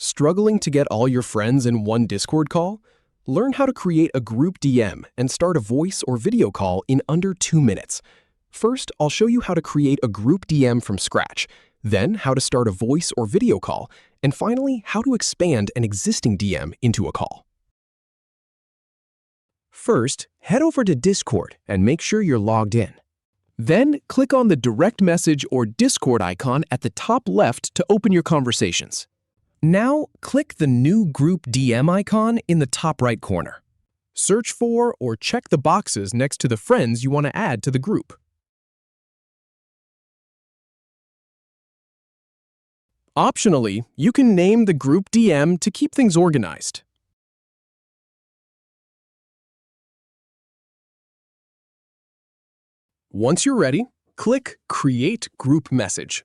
Struggling to get all your friends in one Discord call? Learn how to create a group DM and start a voice or video call in under 2 minutes. First, I'll show you how to create a group DM from scratch, then how to start a voice or video call, and finally, how to expand an existing DM into a call. First, head over to Discord and make sure you're logged in. Then, click on the direct message or Discord icon at the top left to open your conversations. Now, click the new group DM icon in the top right corner. Search for or check the boxes next to the friends you want to add to the group. Optionally, you can name the group DM to keep things organized. Once you're ready, click Create Group Message.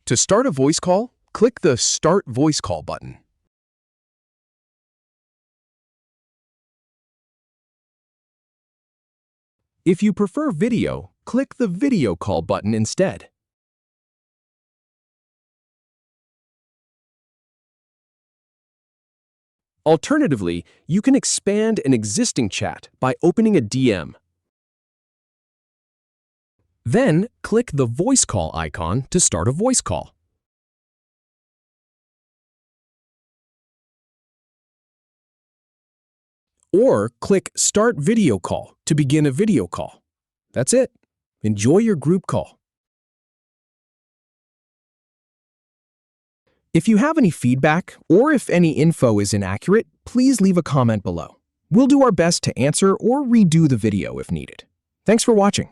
To start a voice call, click the Start Voice Call button. If you prefer video, click the Video Call button instead. Alternatively, you can expand an existing chat by opening a DM. Then, click the Voice Call icon to start a voice call. Or click Start Video Call to begin a video call. That's it. Enjoy your group call. If you have any feedback or if any info is inaccurate, please leave a comment below. We'll do our best to answer or redo the video if needed. Thanks for watching.